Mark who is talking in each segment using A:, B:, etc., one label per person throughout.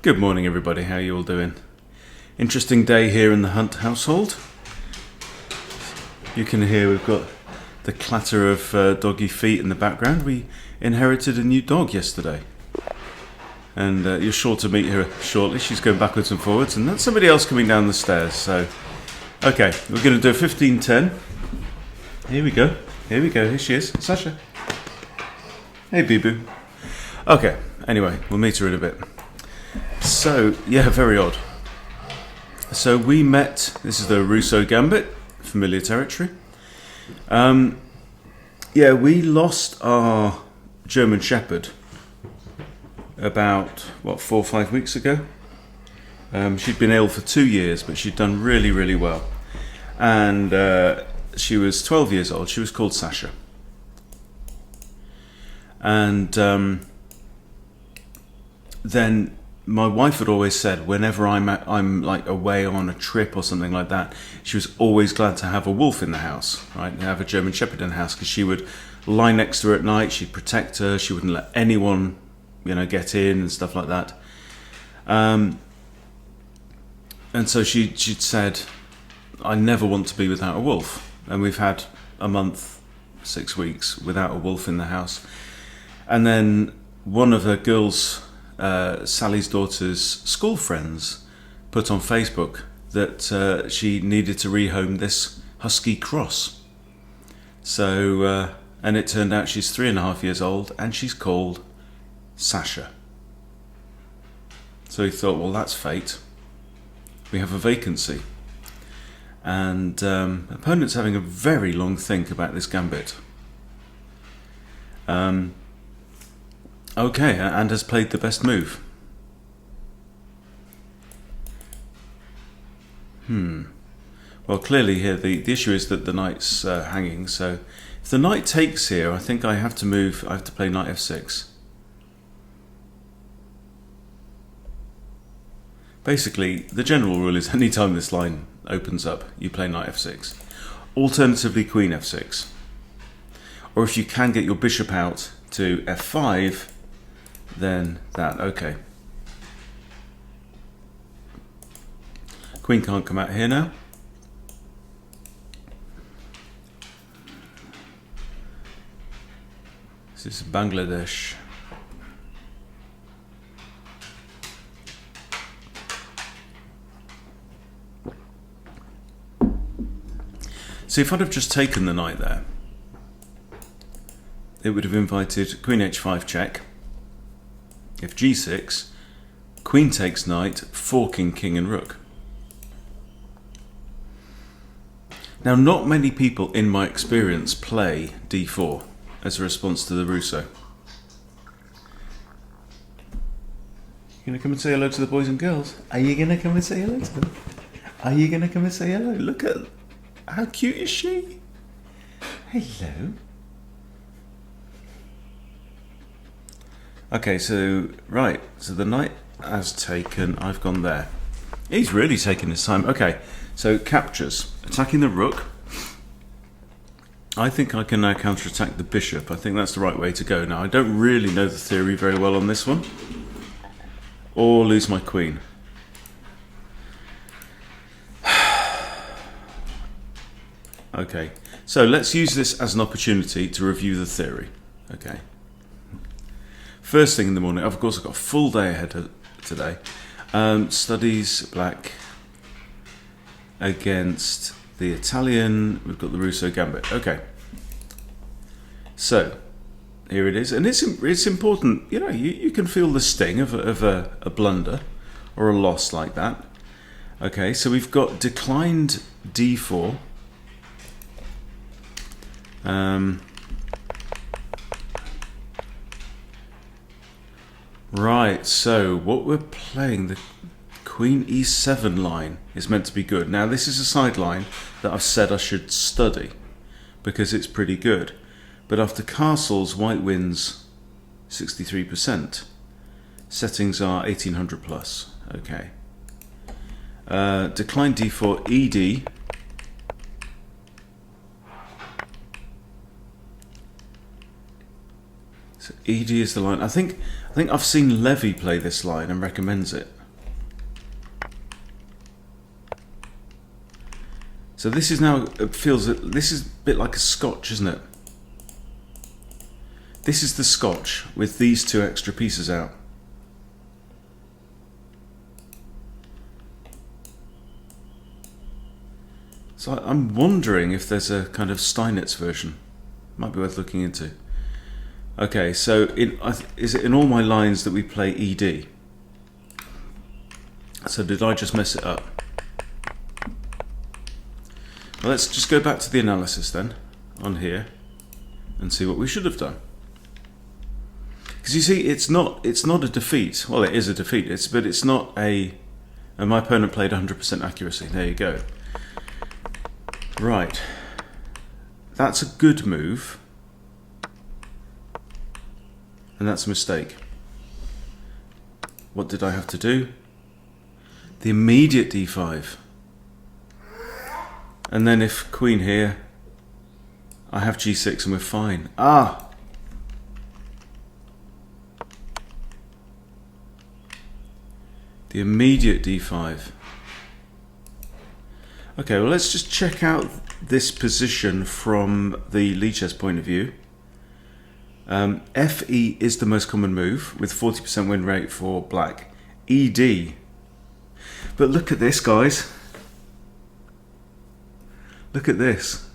A: Good morning, everybody. How are you all doing? Interesting day here in the Hunt household. You can hear we've got the clatter of doggy feet in the background. We inherited a new dog yesterday. And you're sure to meet her shortly. She's going backwards and forwards. And that's somebody else coming down the stairs. So, okay, we're going to do a 15-10. Here we go. Here she is. Sasha. Hey, Bee-Boo. Okay, anyway, we'll meet her in a bit. So, yeah, very odd. So we met, this is the Russo Gambit, familiar territory. We lost our German Shepherd about, 4 or 5 weeks ago. She'd been ill for 2 years, but she'd done really, really well. And she was 12 years old. She was called Sasha. And then my wife had always said, whenever I'm like away on a trip or something like that, she was always glad to have a wolf in the house, right? And have a German Shepherd in the house, because she would lie next to her at night. She'd protect her. She wouldn't let anyone, get in and stuff like that. And so she'd said, I never want to be without a wolf. And we've had a month, 6 weeks without a wolf in the house. And then one of her girls, Sally's daughter's school friends, put on Facebook that she needed to rehome this husky cross. So, and it turned out she's 3.5 years old and she's called Sasha. So he thought, well, that's fate. We have a vacancy. And opponent's having a very long think about this gambit. Okay, and has played the best move. Well, clearly here the issue is that the knight's hanging, so if the knight takes here, I think I have to play knight f6. Basically, the general rule is anytime this line opens up, you play knight f6. Alternatively, queen f6. Or if you can get your bishop out to f5, then that, okay. Queen can't come out here now. This is Bangladesh. So if I'd have just taken the knight there, it would have invited queen h5 check. If g6, queen takes knight, forking king and rook. Now, not many people in my experience play d4 as a response to the Russo. You gonna come and say hello to the boys and girls? Are you gonna come and say hello to them? Are you gonna come and say hello? Look at, how cute is she? Hello. Okay, so the knight has taken, I've gone there. He's really taken his time. Okay, so captures, attacking the rook. I think I can now counterattack the bishop. I think that's the right way to go. Now, I don't really know the theory very well on this one. Or lose my queen. Okay, so let's use this as an opportunity to review the theory. Okay. First thing in the morning, of course I've got a full day ahead today. Studies black against the Italian. We've got the Russo Gambit. Okay. So, here it is. And it's important, you can feel the sting of a blunder or a loss like that. Okay, so we've got declined d4. Right, so what we're playing, the queen e7 line is meant to be good. Now, this is a side line that I've said I should study because it's pretty good. But after castles, white wins 63%. Settings are 1800 plus. Okay. Decline d4, ed. So ED is the line. I think I've seen Levy play this line and recommends it. So this is now, this is a bit like a Scotch, isn't it? This is the Scotch with these two extra pieces out. So I'm wondering if there's a kind of Steinitz version. Might be worth looking into. Okay, so is it in all my lines that we play ED? So did I just mess it up? Well, let's just go back to the analysis then, on here, and see what we should have done. Because you see, it's not a defeat. Well, it is a defeat, but it's not a... And my opponent played 100% accuracy. There you go. Right. That's a good move. And that's a mistake. What did I have to do? The immediate d5. And then if queen here, I have g6 and we're fine. Ah! The immediate d5. Okay, well let's just check out this position from the lead chess point of view. FE is the most common move with 40% win rate for black. ED. But look at this, guys. Look at this.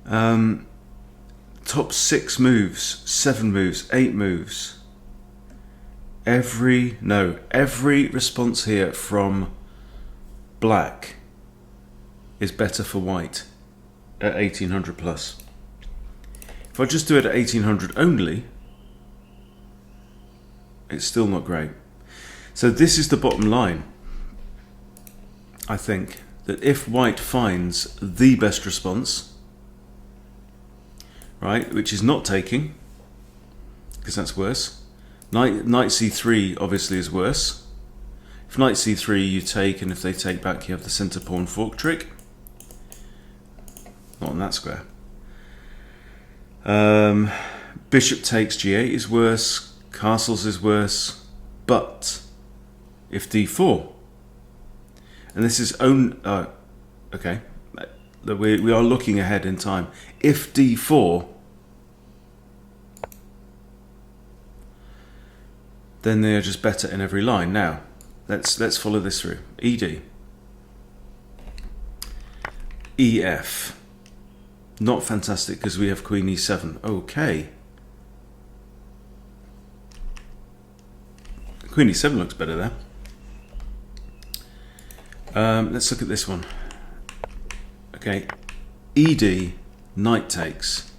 A: Top 6 moves, 7 moves, 8 moves. Every response here from black is better for white at 1800 plus. If I just do it at 1800 only, it's still not great. So this is the bottom line. I think that if white finds the best response, right, which is not taking, because that's worse. Knight c3 obviously is worse. If knight c3 you take, and if they take back you have the centre pawn fork trick. Not on that square. Bishop takes g8 is worse, castles is worse, but if d4, and this is okay, we are looking ahead in time. If d4, then they are just better in every line. Now, let's follow this through. ED, EF, not fantastic because we have queen e7. Okay, queen e7 looks better there. Let's look at this one. Okay, ED, knight takes.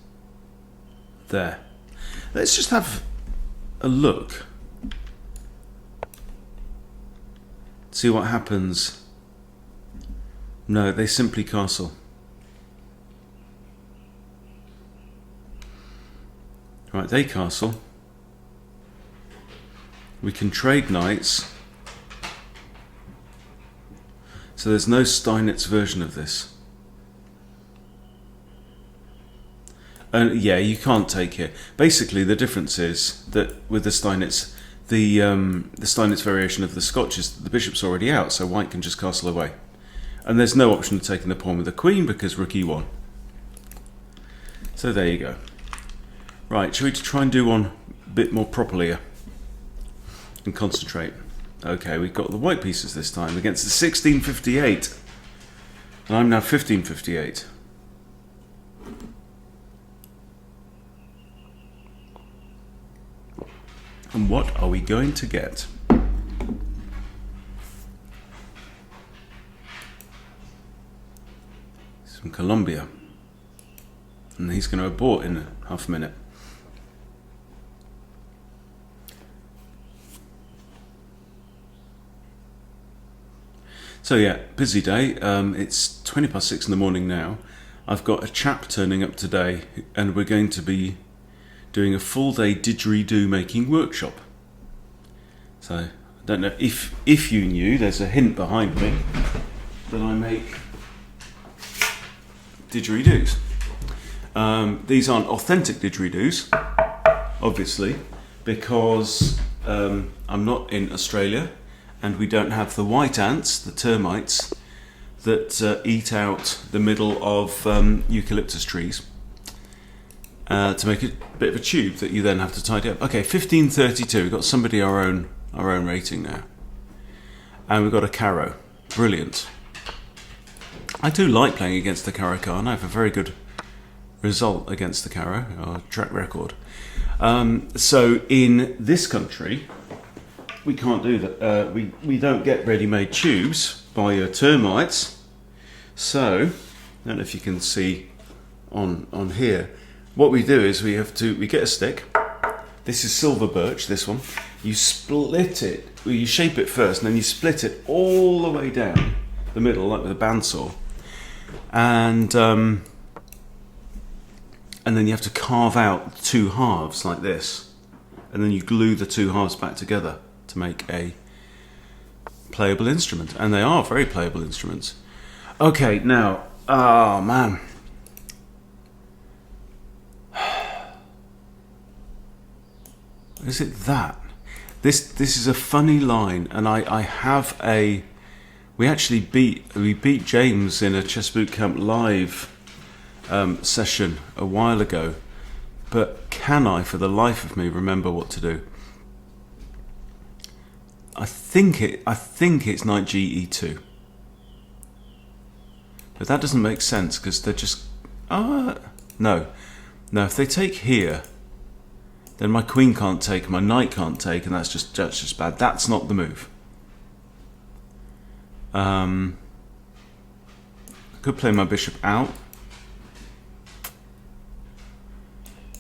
A: There. Let's just have a look. See what happens. No, they simply castle. Right, they castle. We can trade knights. So there's no Steinitz version of this. And yeah, you can't take it. Basically, the difference is that with the Steinitz, the Steinitz variation of the Scotch is that the bishop's already out, so white can just castle away. And there's no option of taking the pawn with the queen because rook e1. So there you go. Right, shall we try and do one a bit more properly here and concentrate? Okay, we've got the white pieces this time against the 1658. And I'm now 1558. And what are we going to get? From Colombia. And he's going to abort in half a minute. So yeah, busy day. It's 20 past 6 in the morning now. I've got a chap turning up today and we're going to be doing a full day didgeridoo making workshop. So I don't know if you knew, there's a hint behind me that I make didgeridoos. These aren't authentic didgeridoos, obviously, because I'm not in Australia and we don't have the white ants, the termites, that eat out the middle of eucalyptus trees to make a bit of a tube that you then have to tidy up. Okay, 1532. We've got somebody our own rating now, and we've got a Caro. Brilliant. I do like playing against the Caro card. I have a very good result against the Caro, or track record. So in this country, we can't do that. We don't get ready-made tubes by your termites. So, I don't know if you can see on here. What we do is we get a stick. This is silver birch, this one. You split it, well, you shape it first, and then you split it all the way down the middle, like with a bandsaw. And then you have to carve out two halves like this. And then you glue the two halves back together to make a playable instrument. And they are very playable instruments. Okay, now, oh man. Is it that? This is a funny line, and I have a... We beat James in a Chess Boot Camp live session a while ago, but can I, for the life of me, remember what to do? I think it's knight GE2, but that doesn't make sense because they're just no. If they take here, then my queen can't take, my knight can't take, and that's just bad. That's not the move. I could play my bishop out.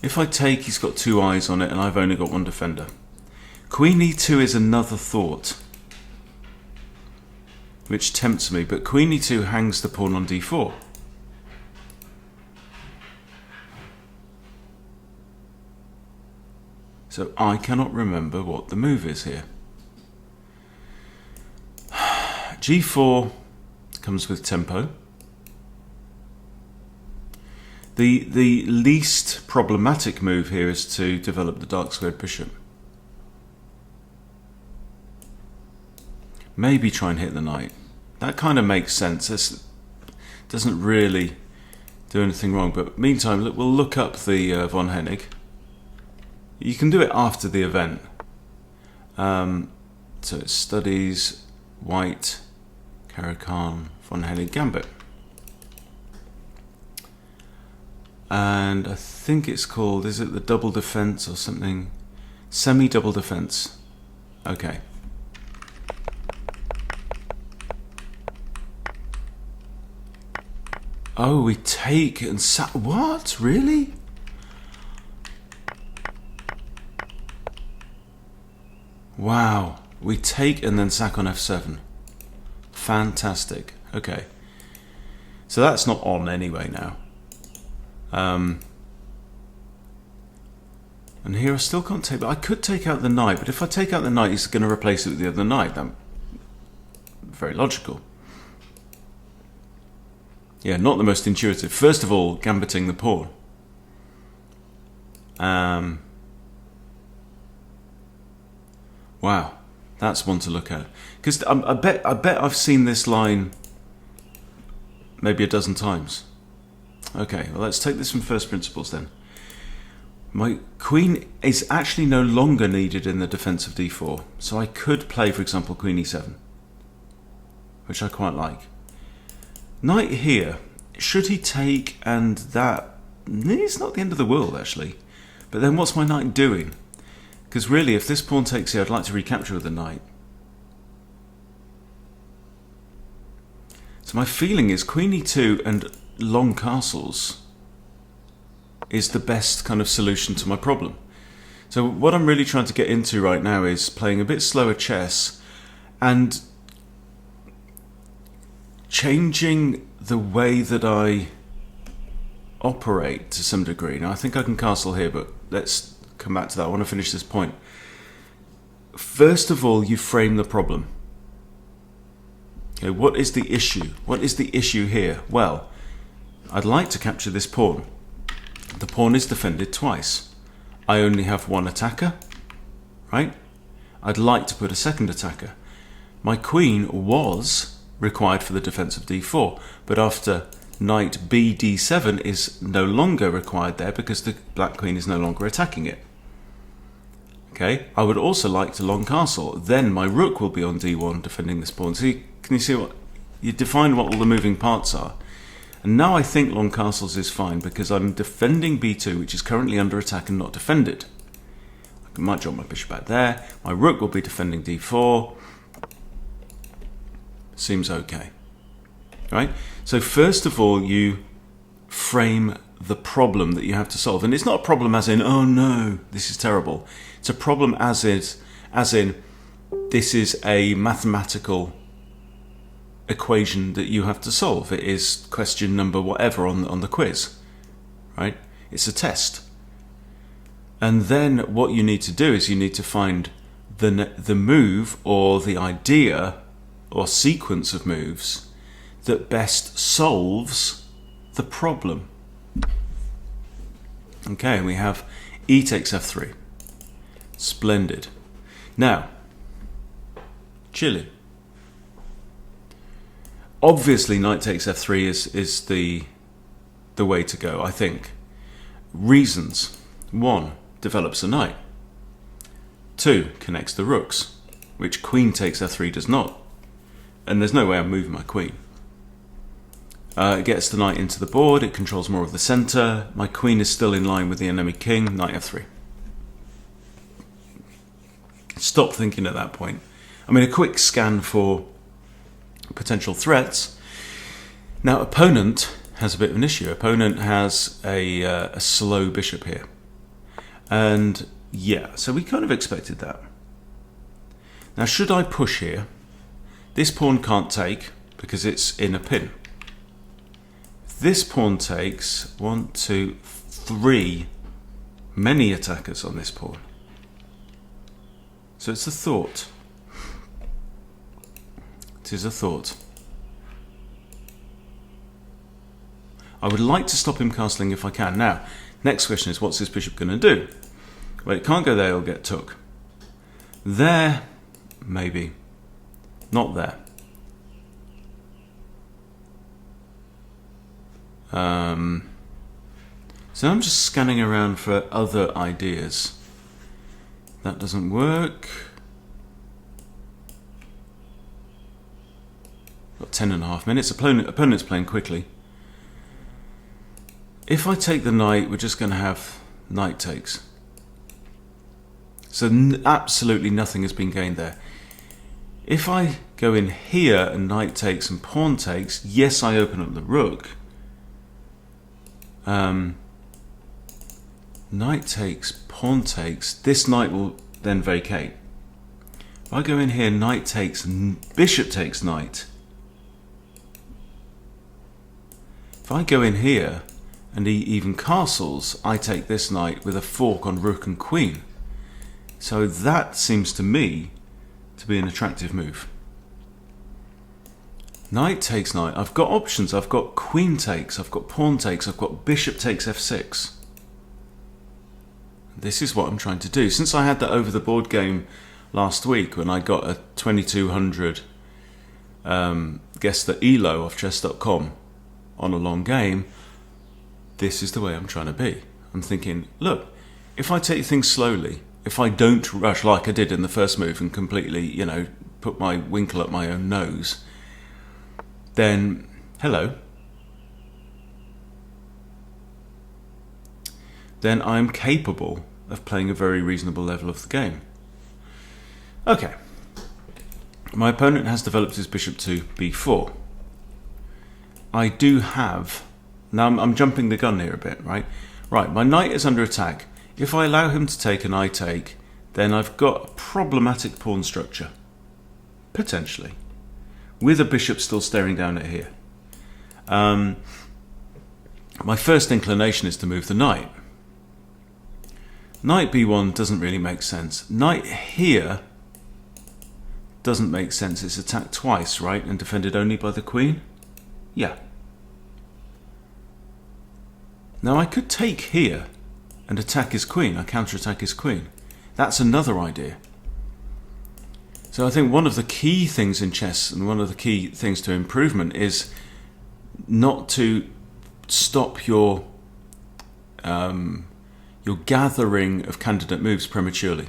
A: If I take, he's got two eyes on it, and I've only got one defender. Queen E2 is another thought, which tempts me, but Queen E2 hangs the pawn on D4. So I cannot remember what the move is here. G4 comes with tempo. The least problematic move here is to develop the dark squared bishop. Maybe try and hit the knight. That kind of makes sense. This doesn't really do anything wrong. But meantime, we'll look up the von Hennig. You can do it after the event. So it studies white, Caro-Kann, von Hennig gambit. And I think it's called, is it the double defense or something? Semi-double defense. Okay. Oh, we take and what? Really? Wow. We take and then sack on F7. Fantastic. Okay. So that's not on anyway now. And here I still can't take, but I could take out the knight, but if I take out the knight, he's going to replace it with the other knight. That's very logical. Yeah, not the most intuitive. First of all, gambiting the pawn. Wow, that's one to look at. Because I bet I've seen this line maybe a dozen times. Okay, well, let's take this from first principles then. My queen is actually no longer needed in the defense of d4, so I could play, for example, queen e7, which I quite like. Knight here, should he take, and that, it's not the end of the world actually, but then what's my knight doing? Because really, if this pawn takes here, I'd like to recapture with the knight. So my feeling is queen e2 and long castles is the best kind of solution to my problem. So what I'm really trying to get into right now is playing a bit slower chess and changing the way that I operate to some degree. Now I think I can castle here, but let's come back to that. I want to finish this point. First of all, you frame the problem. Okay, what is the issue? What is the issue here? Well, I'd like to capture this pawn. The pawn is defended twice. I only have one attacker, right? I'd like to put a second attacker. My queen was required for the defense of d4, but after knight b d7 is no longer required there because the black queen is no longer attacking it. Okay, I would also like to long castle. Then my rook will be on d1 defending this pawn. So can you see what you define what all the moving parts are? And now I think long castles is fine because I'm defending b2, which is currently under attack and not defended. I might drop my bishop back there. My rook will be defending d4. Seems okay, right? So first of all, you frame the problem that you have to solve, and it's not a problem as in, oh no, this is terrible. It's a problem as in this is a mathematical equation that you have to solve. It is question number whatever on the quiz, right? It's a test. And then what you need to do is you need to find the move or the idea or sequence of moves that best solves the problem. Okay, we have e takes f3. Splendid. Now, chilling. Obviously, knight takes f3 is the way to go, I think. Reasons. 1, develops a knight. 2, connects the rooks, which queen takes f3 does not. And there's no way I'm moving my queen. It gets the knight into the board, it controls more of the centre. My queen is still in line with the enemy king, knight f3. Stop thinking at that point. I mean, a quick scan for potential threats. Now, opponent has a bit of an issue. Opponent has a slow bishop here. And yeah, so we kind of expected that. Now, should I push here? This pawn can't take because it's in a pin. This pawn takes 1, 2, 3, many attackers on this pawn. So it's a thought. It is a thought. I would like to stop him castling if I can. Now, next question is, what's this bishop going to do? Well, it can't go there, it'll get took. There, maybe. Not there. So I'm just scanning around for other ideas. That doesn't work. Got 10.5 minutes. Opponent's playing quickly. If I take the knight, we're just going to have knight takes. So absolutely nothing has been gained there. If I go in here and knight takes and pawn takes, yes, I open up the rook. Knight takes, pawn takes. This knight will then vacate. If I go in here, knight takes, bishop takes knight. If I go in here and he even castles, I take this knight with a fork on rook and queen. So that seems to me to be an attractive move. Knight takes knight. I've got options. I've got queen takes, I've got pawn takes, I've got bishop takes f6. This is what I'm trying to do. Since I had that over the board game last week when I got a 2200 guess the ELO off chess.com on a long game, this is the way I'm trying to be. I'm thinking, look, if I take things slowly, if I don't rush like I did in the first move and completely, put my winkle up my own nose, then hello. Then I'm capable of playing a very reasonable level of the game. Okay. My opponent has developed his bishop to b4. I do have... Now I'm jumping the gun here a bit, right? Right, my knight is under attack. If I allow him to take and I take, then I've got a problematic pawn structure. Potentially. With a bishop still staring down at here. My first inclination is to move the knight. Knight b1 doesn't really make sense. Knight here doesn't make sense. It's attacked twice, right? And defended only by the queen? Yeah. Now I could take here and attack his queen. I counterattack his queen. That's another idea. So I think one of the key things in chess and one of the key things to improvement is not to stop your gathering of candidate moves prematurely.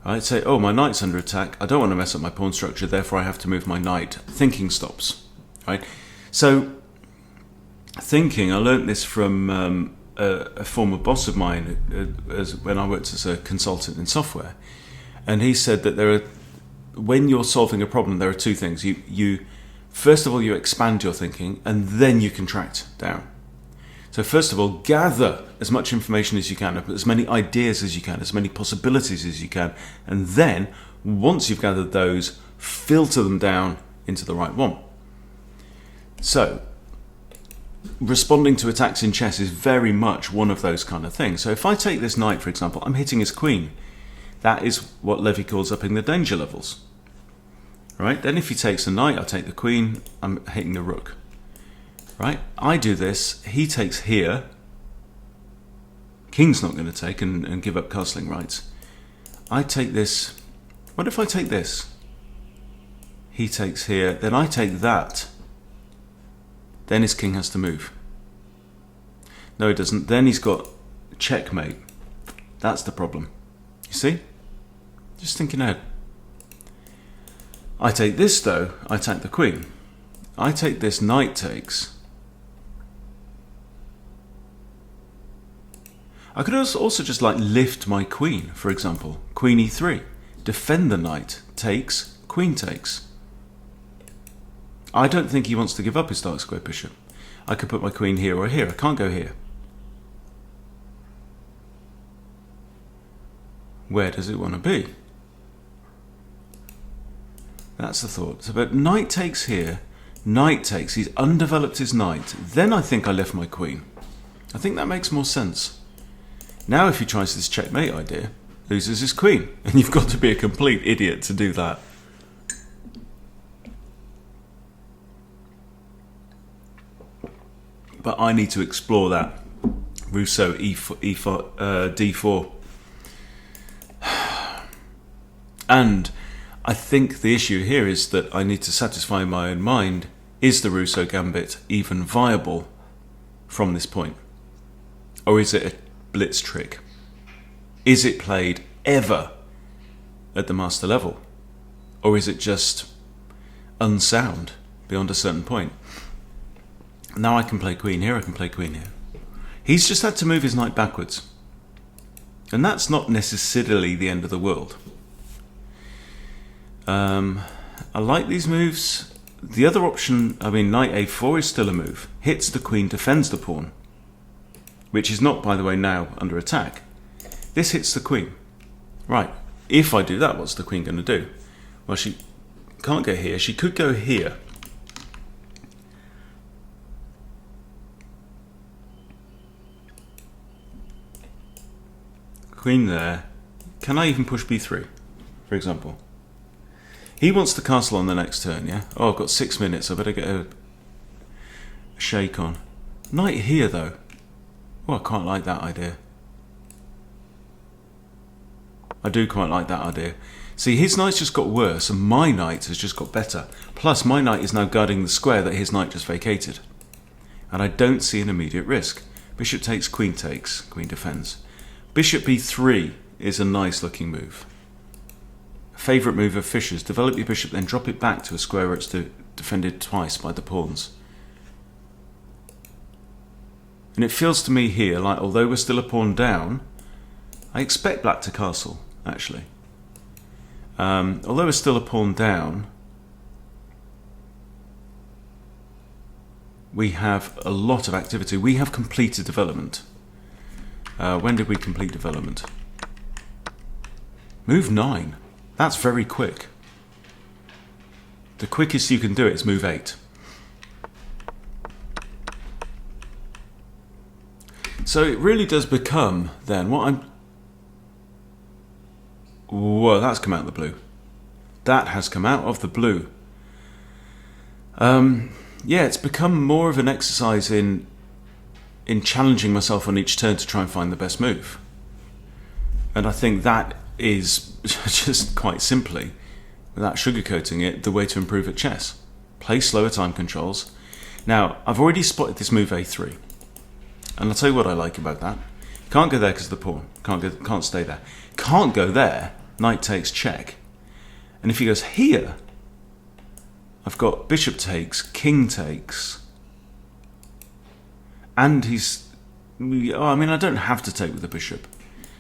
A: Right? Say, oh, my knight's under attack. I don't want to mess up my pawn structure, therefore I have to move my knight. Thinking stops. Right? So thinking, I learnt this from a former boss of mine when I worked as a consultant in software, and he said that when you're solving a problem, there are two things. You first of all, you expand your thinking, and then you contract down. So first of all, gather as much information as you can, as many ideas as you can, as many possibilities as you can, and then once you've gathered those, filter them down into the right one. So responding to attacks in chess is very much one of those kind of things. So if I take this knight, for example, I'm hitting his queen. That is what Levy calls upping the danger levels. Right? Then if he takes the knight, I take the queen, I'm hitting the rook. Right? I do this, he takes here. King's not going to take and give up castling rights. I take this. What if I take this? He takes here, then I take that. Then his king has to move. No, he doesn't. Then he's got checkmate. That's the problem. You see? Just thinking ahead. I take this though, I attack the queen. I take this, knight takes. I could also just like lift my queen, for example. Queen e3. Defend the knight. Takes. Queen takes. I don't think he wants to give up his dark square bishop. I could put my queen here or here. I can't go here. Where does it want to be? That's the thought. So, but knight takes here. Knight takes. He's undeveloped his knight. Then I think I lift my queen. I think that makes more sense. Now if he tries this checkmate idea, loses his queen. And you've got to be a complete idiot to do that. But I need to explore that. Rousseau D4. And I think the issue here is that I need to satisfy my own mind. Is the Rousseau gambit even viable from this point? Or is it a blitz trick? Is it played ever at the master level? Or is it just unsound beyond a certain point? Now I can play queen here, I can play queen here. He's just had to move his knight backwards. And that's not necessarily the end of the world. I like these moves. The other option, knight a4 is still a move. Hits the queen, defends the pawn. Which is not, by the way, now under attack. This hits the queen. Right, if I do that, what's the queen going to do? Well, she can't go here. She could go here. Queen there. Can I even push b3, for example? He wants to castle on the next turn, yeah? Oh, I've got 6 minutes. I better get a shake on. Knight here, though. Oh, I quite like that idea. I do quite like that idea. See, his knight's just got worse, and my knight has just got better. Plus, my knight is now guarding the square that his knight just vacated. And I don't see an immediate risk. Bishop takes, queen defends. Bishop b3 is a nice looking move. Favourite move of Fischer's. Develop your bishop, then drop it back to a square where it's defended twice by the pawns. And it feels to me here like, although we're still a pawn down, I expect black to castle, actually. Although we're still a pawn down, we have a lot of activity. We have completed development. When did we complete development? Move 9. That's very quick. The quickest you can do it is move 8. So it really does become then what I'm... Whoa, that's come out of the blue. That has come out of the blue. Yeah, it's become more of an exercise in in challenging myself on each turn to try and find the best move. And I think that is just quite simply, without sugarcoating it, the way to improve at chess. Play slower time controls. Now, I've already spotted this move a3. And I'll tell you what I like about that. Can't go there because of the pawn. Can't stay there. Can't go there. Knight takes check. And if he goes here, I've got bishop takes, king takes. And he's... I mean, I don't have to take with the bishop.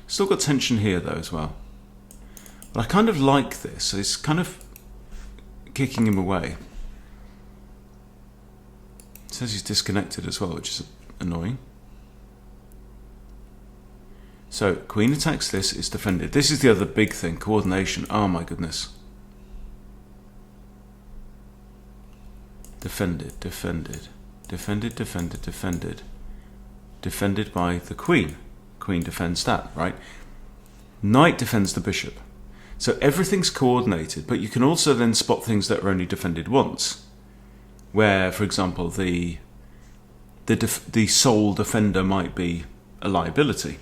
A: Still got tension here, though, as well. But I kind of like this. It's kind of kicking him away. It says he's disconnected as well, which is annoying. So, queen attacks this, it's defended. This is the other big thing, coordination. Oh my goodness. Defended, defended, defended, defended, defended. Defended by the queen. Queen defends that, right? Knight defends the bishop. So everything's coordinated, but you can also then spot things that are only defended once. Where, for example, the sole defender might be a liability.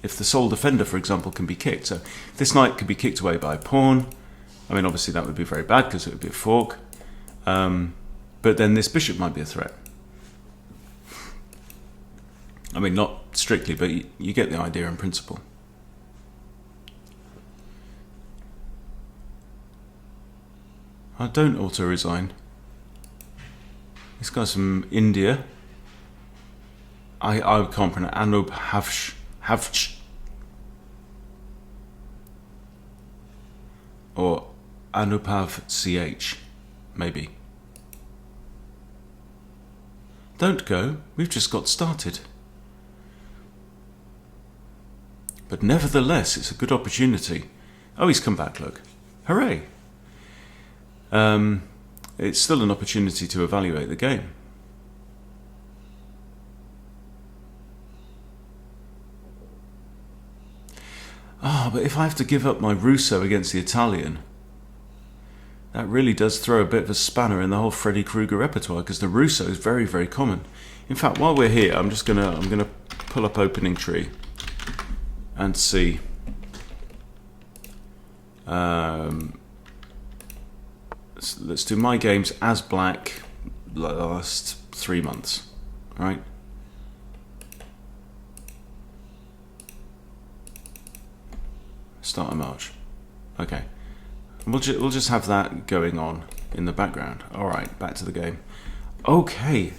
A: If the sole defender, for example, can be kicked. So this knight could be kicked away by a pawn. I mean, obviously that would be very bad because it would be a fork. But then this bishop might be a threat. I mean, not strictly, but you get the idea in principle. I don't auto-resign. This guy's from India. I can't pronounce Anub Havch. Or Anupav CH, maybe. Don't go, we've just got started. But nevertheless, it's a good opportunity. Oh, he's come back, look. Hooray! It's still an opportunity to evaluate the game. But if I have to give up my Russo against the Italian, that really does throw a bit of a spanner in the whole Freddy Krueger repertoire, because the Russo is very, very common. In fact, while we're here, I'm gonna pull up opening tree and see. Let's do my games as black last 3 months, all right? Start of March. Okay. We'll just have that going on in the background. All right, back to the game. Okay.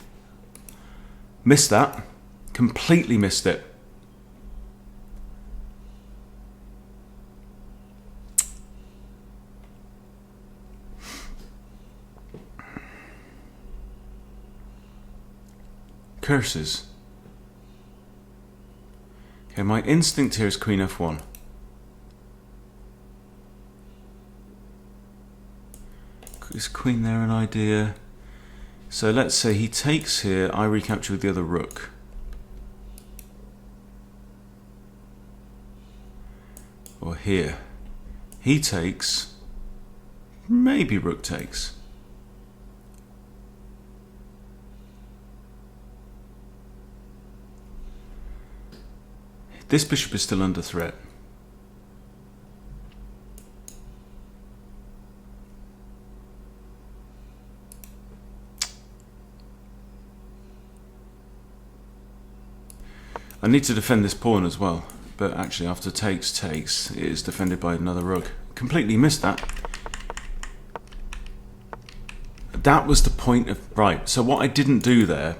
A: Missed that. Completely missed it. Curses. Okay, my instinct here is Queen F1. Is Queen there an idea? So let's say he takes here, I recapture with the other rook. Or here. He takes, maybe rook takes. This bishop is still under threat. I need to defend this pawn as well, but actually after takes, it is defended by another rook. Completely missed that. That was the point of... Right, so what I didn't do there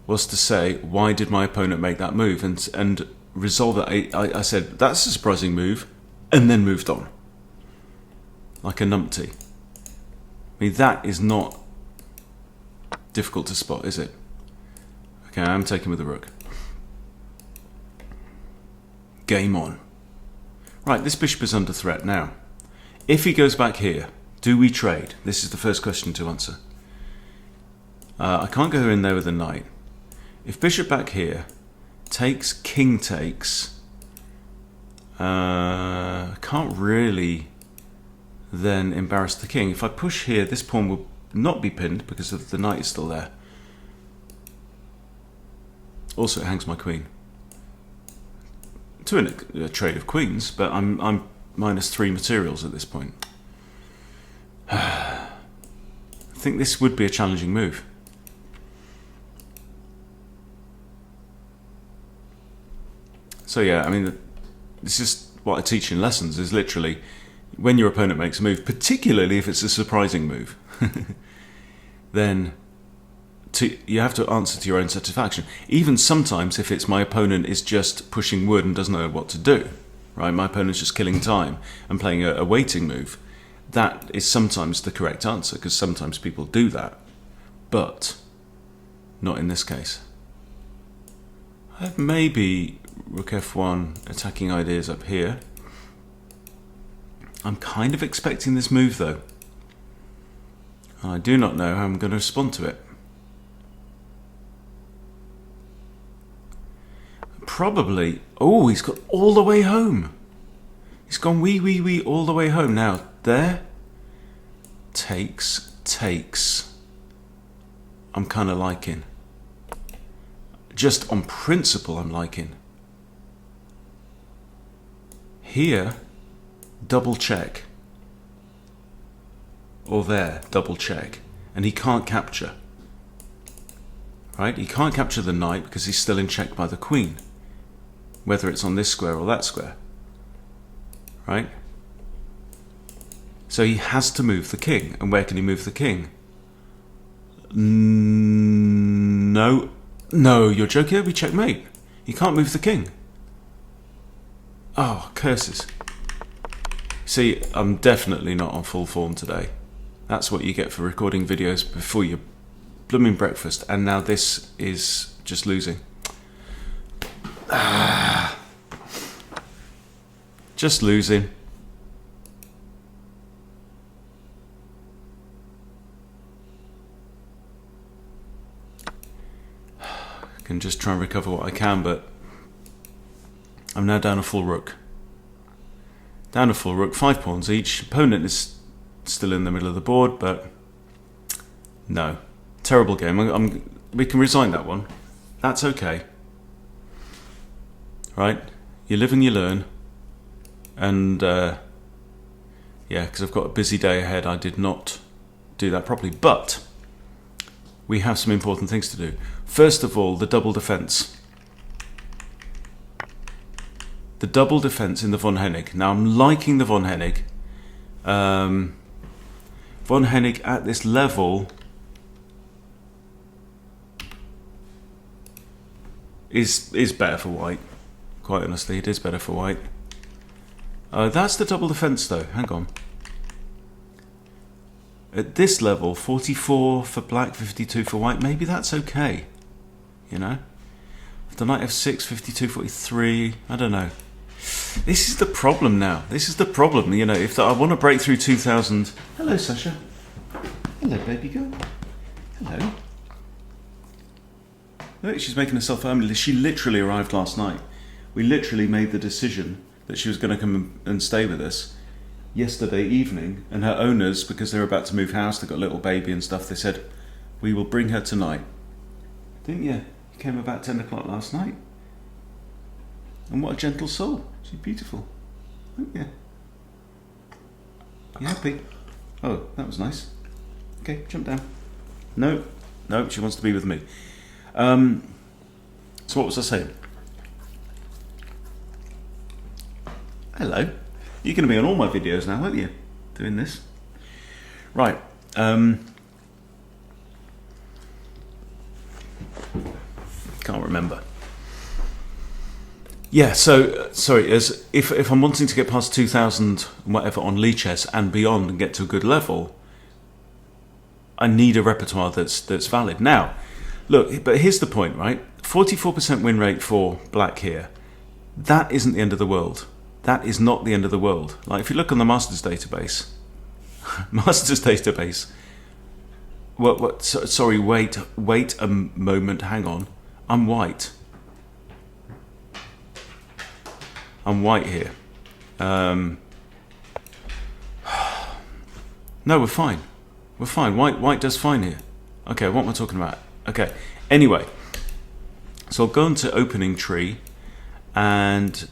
A: was to say, why did my opponent make that move? And resolve it. I said, that's a surprising move, and then moved on. Like a numpty. I mean, that is not difficult to spot, is it? Okay, I'm taking with the rook. Game on. Right, this bishop is under threat now. If he goes back here, do we trade? This is the first question to answer. I can't go in there with a knight. If bishop back here, takes, king takes, can't really then embarrass the king. If I push here, this pawn will not be pinned because of the knight is still there. Also, it hangs my queen. To a trade of queens, but I'm -3 materials at this point. I think this would be a challenging move. So yeah, I mean, this is what I teach in lessons, is literally when your opponent makes a move, particularly if it's a surprising move, then you have to answer to your own satisfaction. Even sometimes if it's my opponent is just pushing wood and doesn't know what to do, right? My opponent's just killing time and playing a waiting move. That is sometimes the correct answer, because sometimes people do that, but not in this case. I have maybe Rook F1 attacking ideas up here. I'm kind of expecting this move though. I do not know how I'm going to respond to it. Probably. Oh, he's got all the way home. He's gone wee all the way home. Now, there. Takes. I'm kind of liking. Just on principle, I'm liking. Here, double check. Or there, double check. And he can't capture. Right? He can't capture the knight because he's still in check by the queen. Whether it's on this square or that square. Right? So he has to move the king. And where can he move the king? No, you're joking. We checkmate. He can't move the king. Oh, curses. See, I'm definitely not on full form today. That's what you get for recording videos before your blooming breakfast. And now this is just losing. Just losing. I can just try and recover what I can, but I'm now down a full rook. Down a full rook, 5 pawns each. Opponent is still in the middle of the board, but no. Terrible game. We can resign that one. That's okay. Right? You live and you learn. And yeah, because I've got a busy day ahead, I did not do that properly. But we have some important things to do. First of all, the double defense. The double defense in the von Hennig. Now I'm liking the von Hennig. Von Hennig at this level is better for white. Quite honestly, it is better for white. That's the double defense though. Hang on. At this level, 44 for black, 52 for white. Maybe that's okay. You know? After knight f6, 52, 43. I don't know. This is the problem now. This is the problem. You know, if I want to break through 2,000. Hello, Sasha. Hello, baby girl. Hello. Look, she's making herself home. She literally arrived last night. We literally made the decision that she was going to come and stay with us yesterday evening, and her owners, because they're about to move house, they've got a little baby and stuff, they said, we will bring her tonight. Didn't you? You came about 10 o'clock last night. And what a gentle soul. She's beautiful. Aren't you? You happy? Oh, that was nice. Okay, jump down. No, she wants to be with me. So what was I saying? Hello. You're going to be on all my videos now, aren't you? Doing this. Right. Can't remember. Yeah, so, sorry, if I'm wanting to get past 2,000 whatever on Lichess and beyond and get to a good level, I need a repertoire that's valid. Now, look, but here's the point, right? 44% win rate for black here. That isn't the end of the world. That is not the end of the world. Like, if you look on the Masters database, sorry, wait a moment, hang on. I'm white. I'm white here. No, we're fine. We're fine. White does fine here. Okay, what am I talking about? Okay, anyway. So I'll go into opening tree, and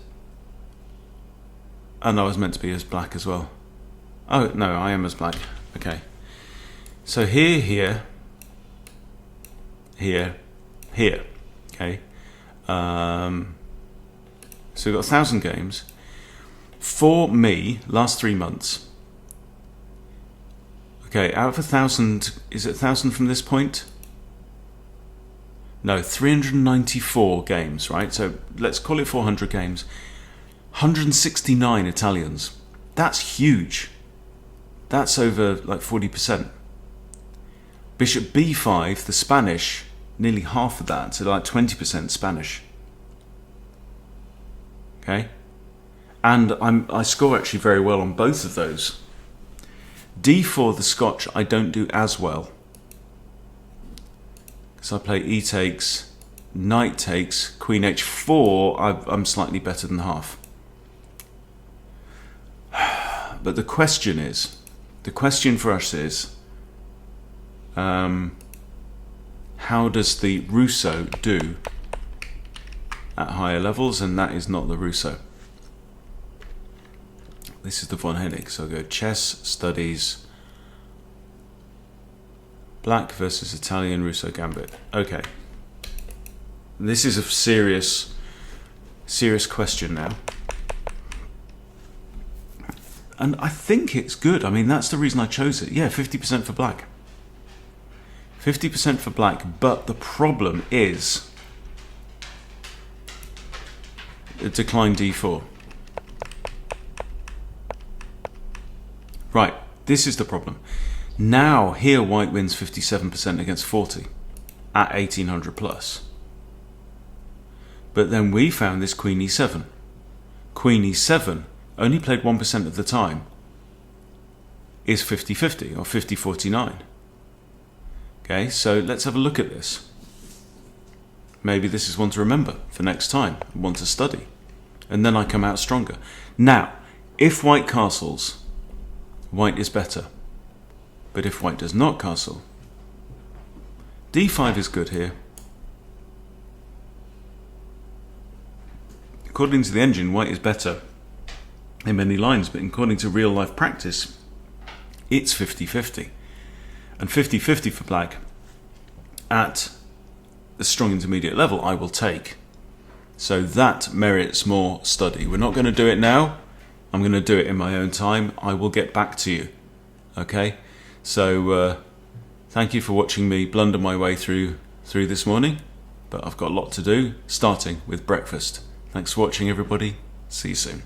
A: oh no, I was meant to be as black as well. Oh no, I am as black. Okay. So here. Okay. So we've got 1,000 games. For me, last 3 months. Okay, out of 1,000, is it 1,000 from this point? No, 394 games, right? So let's call it 400 games. 169 Italians. That's huge. That's over like 40%. Bishop b5, the Spanish, nearly half of that, so like 20% Spanish. Okay? And I score actually very well on both of those. d4, the Scotch, I don't do as well. So I play e takes, knight takes, queen h4, I'm slightly better than half. But the question for us is, how does the Russo do at higher levels? And that is not the Russo. This is the Von Hennig. So I'll go chess, studies, black versus Italian Russo Gambit. Okay. This is a serious question now. And I think it's good. I mean, that's the reason I chose it. Yeah, 50% for black. 50% for black, but the problem is decline d4. Right, this is the problem. Now, here white wins 57% against 40 at 1800 plus. But then we found this queen e7. Queen e7, only played 1% of the time, is 50-50 or 50-49. Okay, so let's have a look at this. Maybe this is one to remember for next time, one to study. And then I come out stronger. Now, if white castles, white is better. But if white does not castle, d5 is good here. According to the engine, white is better in many lines, but according to real life practice, it's 50-50. And 50-50 for black at the strong intermediate level, I will take. So that merits more study. We're not going to do it now. I'm going to do it in my own time. I will get back to you. Okay? So thank you for watching me blunder my way through this morning. But I've got a lot to do, starting with breakfast. Thanks for watching, everybody. See you soon.